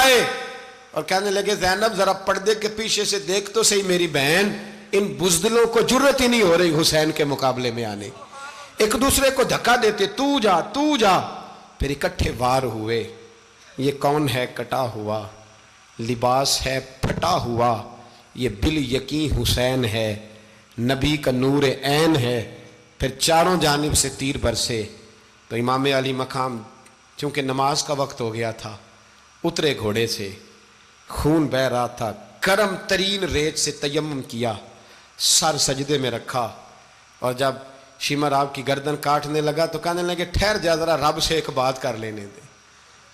آئے اور کہنے لگے زینب ذرا پردے کے پیچھے سے دیکھ تو صحیح میری بہن، ان بزدلوں کو جرت ہی نہیں ہو رہی حسین کے مقابلے میں آنے، ایک دوسرے کو دھکا دیتے، تو جا تو جا، پھر اکٹھے وار ہوئے۔ یہ کون ہے کٹا ہوا، لباس ہے پھٹا ہوا، یہ بال یقین حسین ہے، نبی کا نور عین ہے۔ پھر چاروں جانب سے تیر برسے تو امام علی مقام چونکہ نماز کا وقت ہو گیا تھا، اترے گھوڑے سے، خون بہہ رہا تھا، گرم ترین ریت سے تیمم کیا، سر سجدے میں رکھا، اور جب شمر آپ کی گردن کاٹنے لگا تو کہنے لگے ٹھہر جا ذرا رب سے ایک بات کر لینے دے،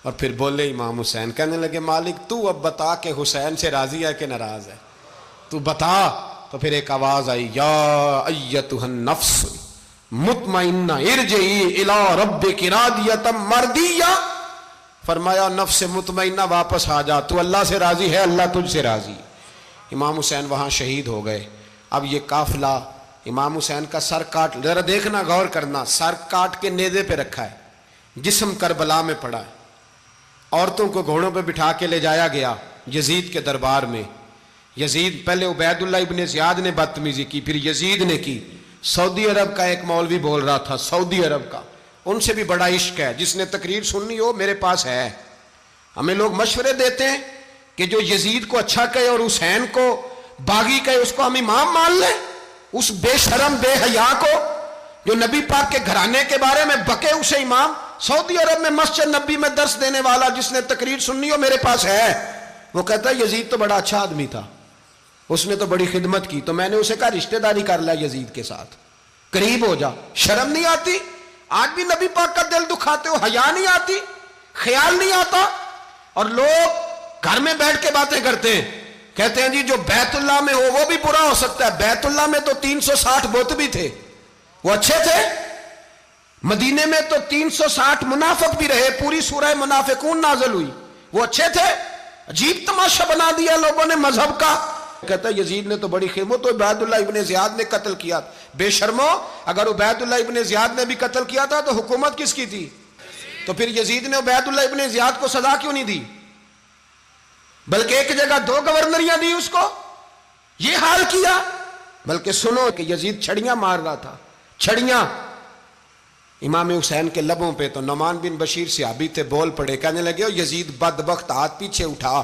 اور پھر بولے امام حسین، کہنے لگے مالک تو اب بتا کہ حسین سے راضی ہے کہ ناراض ہے، تو بتا۔ تو پھر ایک آواز آئی، یا ایتھا النفس مطمئنہ ارجعی الی ربک راضیۃ مرضیہ، فرمایا نفس مطمئنہ واپس آ جا، تو اللہ سے راضی ہے، اللہ تجھ سے راضی۔ امام حسین وہاں شہید ہو گئے۔ اب یہ قافلہ امام حسین کا سر کاٹ، ذرا دیکھنا غور کرنا، سر کاٹ کے نیزے پہ رکھا ہے، جسم کربلا میں پڑا ہے، عورتوں کو گھوڑوں پہ بٹھا کے لے جایا گیا یزید کے دربار میں۔ یزید پہلے عبید اللہ ابن زیاد نے بدتمیزی کی، پھر یزید نے کی۔ سعودی عرب کا ایک مولوی بول رہا تھا، سعودی عرب کا، ان سے بھی بڑا عشق ہے، جس نے تقریر سننی ہو میرے پاس ہے۔ ہمیں لوگ مشورے دیتے ہیں کہ جو یزید کو اچھا کہے اور حسین کو باغی کہے اس کو ہم امام مان لیں، اس بے شرم بے حیا کو جو نبی پاک کے گھرانے کے بارے میں بکے اسے امام۔ سعودی عرب میں مسجد نبی میں درس دینے والا جس نے تقریر سننی ہو میرے پاس ہے، وہ کہتا ہے یزید تو بڑا اچھا آدمی تھا، اس نے تو بڑی خدمت کی، تو میں نے اسے کہا رشتہ داری کر لیا یزید کے ساتھ، قریب ہو جا۔ شرم نہیں آتی؟ آج بھی نبی پاک کا دل دکھاتے ہو، حیا نہیں آتی، خیال نہیں آتا؟ اور لوگ گھر میں بیٹھ کے باتیں کرتے ہیں، کہتے ہیں جی جو بیت اللہ میں ہو وہ بھی برا ہو سکتا ہے۔ بیت اللہ میں تو 360 بت بھی تھے، وہ اچھے تھے۔ مدینے میں تو 360 منافق بھی رہے، پوری سورہ منافقون نازل ہوئی، وہ اچھے تھے۔ عجیب تماشا بنا دیا لوگوں نے مذہب کا۔ کہتا ہے یزید نے تو بڑی خدمت، تو عبید اللہ ابن زیاد نے قتل کیا۔ بے شرمو، اگر عبید اللہ ابن زیاد نے بھی قتل کیا تھا تو حکومت کس کی تھی؟ تو پھر یزید نے عبید اللہ ابن زیاد کو سزا کیوں نہیں دی، بلکہ ایک جگہ 2 گورنریاں دی اس کو؟ یہ حال کیا۔ بلکہ سنو کہ یزید چھڑیاں مار رہا تھا، چھڑیاں امام حسین کے لبوں پہ، تو نعمان بن بشیر صحابی تھے، بول پڑے، کہنے لگے او یزید بدبخت، ہاتھ پیچھے اٹھا،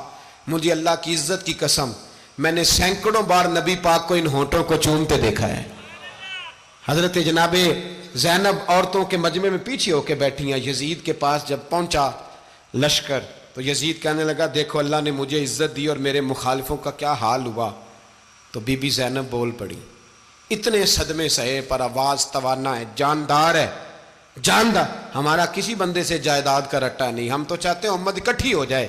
مجھے اللہ کی عزت کی قسم میں نے سینکڑوں بار نبی پاک کو ان ہونٹوں کو چومتے دیکھا ہے۔ حضرت جناب زینب عورتوں کے مجمع میں پیچھے ہو کے بیٹھی ہیں۔ یزید کے پاس جب پہنچا لشکر تو یزید کہنے لگا دیکھو اللہ نے مجھے عزت دی اور میرے مخالفوں کا کیا حال ہوا۔ تو بی بی زینب بول پڑی، اتنے صدمے سہے پر آواز توانا ہے، جاندار ہے، جاندار۔ ہمارا کسی بندے سے جائیداد کا رٹا نہیں، ہم تو چاہتے ہیں امت اکٹھی ہو جائے،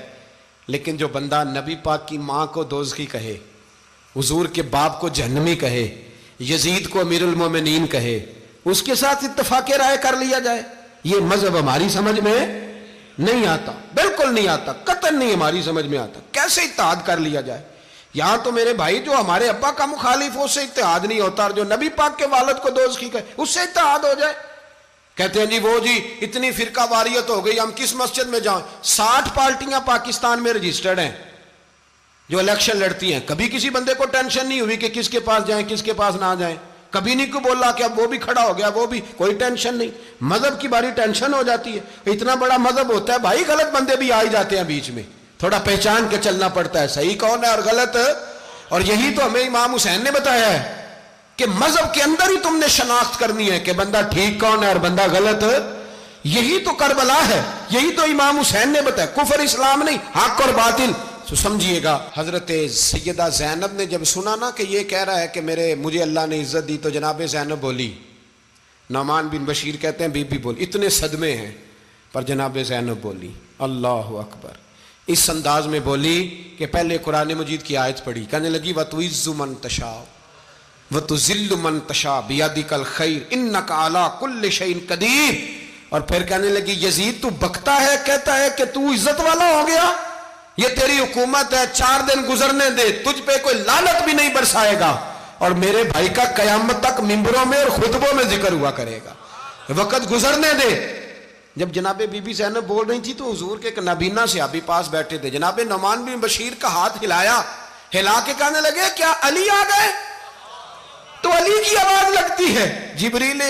لیکن جو بندہ نبی پاک کی ماں کو دوزخی کہے، حضور کے باپ کو جہنمی کہے، یزید کو امیر المومنین کہے، اس کے ساتھ اتفاق رائے کر لیا جائے، یہ مذہب ہماری سمجھ میں نہیں آتا، بالکل نہیں آتا، قطعاً نہیں ہماری سمجھ میں آتا۔ کیسے اتحاد کر لیا جائے؟ یہاں تو میرے بھائی جو ہمارے ابا کا مخالف ہو اس سے اتحاد نہیں ہوتا، اور جو نبی پاک کے والد کو دوزخی کہے اس سے اتحاد ہو جائے۔ کہتے ہیں جی وہ جی اتنی فرقہ واریت ہو گئی، ہم کس مسجد میں جائیں؟ 60 پارٹیاں پاکستان میں رجسٹرڈ ہیں جو الیکشن لڑتی ہیں، کبھی کسی بندے کو ٹینشن نہیں ہوئی کہ کس کے پاس جائیں کس کے پاس نہ جائیں، کبھی نہیں کو بولا کہ اب وہ بھی کھڑا ہو گیا، وہ بھی، کوئی ٹینشن نہیں۔ مذہب کی باری ٹینشن ہو جاتی ہے، اتنا بڑا مذہب ہوتا ہے بھائی، غلط بندے بھی آ ہی جاتے ہیں بیچ میں، تھوڑا پہچان کے چلنا پڑتا ہے صحیح کون ہے اور غلط۔ اور یہی تو ہمیں امام حسین نے بتایا ہے کہ مذہب کے اندر ہی تم نے شناخت کرنی ہے کہ بندہ ٹھیک کون ہے اور بندہ غلط۔ یہی تو کربلا ہے، یہی تو امام حسین نے بتایا، کفر اسلام نہیں، حق اور باطل۔ تو سمجھیے گا، حضرت سیدہ زینب نے جب سنا نا کہ یہ کہہ رہا ہے کہ مجھے اللہ نے عزت دی، تو جناب زینب بولی، نعمان بن بشیر کہتے ہیں بی بی بولی، اتنے صدمے ہیں پر جناب زینب بولی اللہ اکبر، اس انداز میں بولی کہ پہلے قرآن مجید کی آیت پڑھی، کہنے لگی وَتُعِزُّ مَن تَشَاءُ وَتُذِلُّ مَن تَشَاءُ بِيَدِكَ الْخَيْرُ إِنَّكَ عَلَىٰ كُلِّ شَيْءٍ قَدِيرٌ۔ اور پھر کہنے لگی یزید تو بکتا ہے، کہتا ہے کہ تو عزت والا ہو گیا، یہ تیری حکومت ہے، 4 دن گزرنے دے، تجھ پہ کوئی لعنت بھی نہیں برسائے گا، اور میرے بھائی کا قیامت تک ممبروں میں اور خطبوں میں ذکر ہوا کرے گا، وقت گزرنے دے۔ جب جناب بی بی زینب بول رہی تھی تو حضور کے ایک نابینا صحابی پاس بیٹھے تھے، جناب نعمان بن بشیر کا ہاتھ ہلایا، ہلا کے کہنے لگے کیا علی آ گئے؟ تو علی کی آواز لگتی ہے، جبریل